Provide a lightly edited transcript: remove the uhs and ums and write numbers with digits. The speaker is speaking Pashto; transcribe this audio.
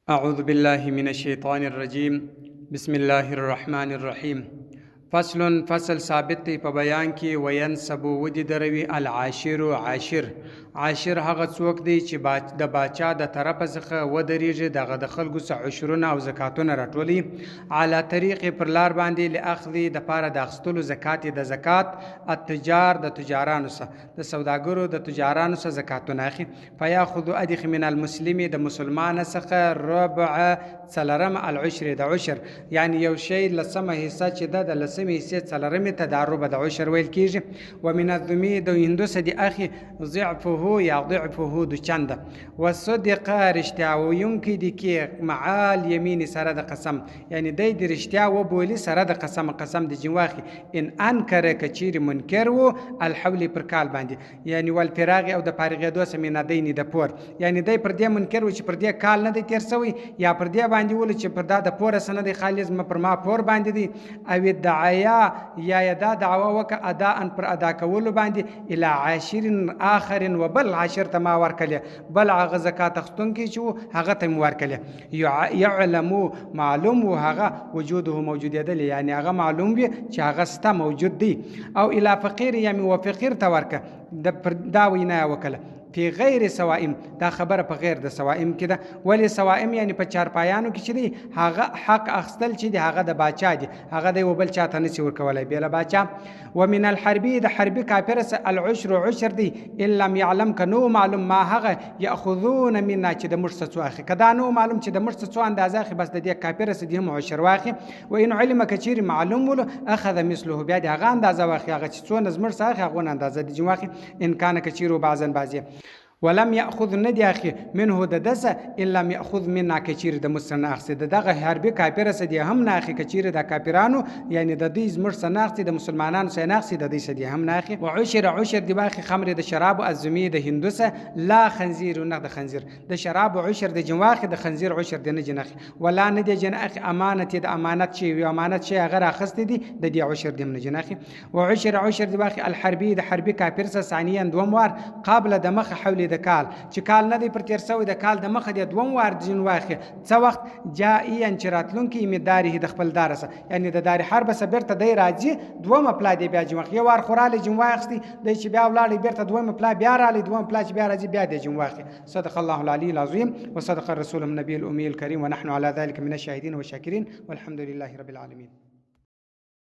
أعوذ بالله من الشيطان الرجيم بسم الله الرحمن الرحیم. فصل ثابت دی په بیان کې وینسب ودی دروي العاشر عاشر هغه څوک دی چې د باچا د طرف څخه ودرېږي دغه د خلکو څخه عشرونه او زکاتونه راټولي علی طریق پر لار باندې لاخذ د پاره د اخستلو زکات د زکات التجار د تجارانو څخه د سوداګرو د تجارانو څخه زکاتونه اخی فیاخذ ادخ من المسلم د مسلمان څخه ربع څلرم العشر د عشر یعنی یو شی لسمه حصہ چې د لسمه حصہ څلرمه ته د ربع د عشر ویل کیږي ومن الذمی د هندوس دی اخی ضعفه یا ضعفه د چند وصدق رشتیا وینکی دی کې معال یمین سره د قسم یعنی د رشتیا و بولی سره د قسم د جنواخي ان انکر کچیر منکر وو الحول پر کال باندې یعنی ول فراغ او د فارغېدو سمینه دیني د پور یعنی د پر دې منکر و چې پر دې کال نه دی تیر سوی یا پر دې باندې ول چې پر د پور سند خالص م پر ما پور باندې دی او دعایا یا یدا دعوا وک ادا ان پر ادا کول باندې الی عاشر اخر وبل عاشر ته ما ورکله بل هغه زکات اخستون کی چې هغه ته ورکله يعلم معلوم هغه وجوده موجود دی یعنی هغه معلوم وي چې هغه ستا موجود دی او الی فقیر یعنی و فقیر ته ورکه دا وینا وکله فی غیر سوائم دا خبره په غیر د سوائم کې ده ولی سوائم یعنی په چارپایانو کې چې دی هغه حق اخستل چې دی هغه د باچا دی هغه د وبل چاته نسی ورکولای بیل باچا ومن الحربی د حربی کافر العشر عشر دی ان لم يعلم کنو معلوم ما هغه یاخذون منا چې د مرسسو اخی کدا نو معلوم چې د مرسسو اندازه اخی بس د دې کافر سدي هم عشر واخی و ان علم کثیر معلوم ول اخذ مثله بیا د هغه اندازه واخی هغه چې څو نظمر ساخی هغه اندازه د جواخی ان کان کثیر بعضن بعضی ولم ياخذ ندي اخي منه ددس الا لم ياخذ منا كثير د مسناخ دغه حربي کافر سدي هم ناخي كثير د کافرانو یعنی د دې زمر سناخ د مسلمانانو سناخ د دې سدي هم ناخي وعشر د باخي خمر د شراب الزمي د هندوس لا خنزير نه د خنزير د شراب عشر د جواخ د خنزير عشر د نه جنخ ولا نه د جنخ امانت د امانت شي او امانت شي غیر اخست دي د دې عشر د نه جنخ وعشر د باخي الحربي د حربي کافر ثانيا دوموار قبل د مخ حول د کال چې کال نه دی پر تیر سوی د کال د مخه د دوم وار جن واخه څو وخت جائین چراتلون کې امداري د خپل دارسه یعنی د دار حرب سبرته دی راځي دوم پلا دی بیا جمخ یو وار خوراله جن واخستي د چې بیا ولاړی بیرته دوم پلا بیا رالی دوم پلا چې بیا راځي بیا د جن واخه صدق الله العلی العظیم وصدق الرسول النبي الامي الكريم ونحن على ذلك من الشاهدين والشاكرين والحمد لله رب العالمين.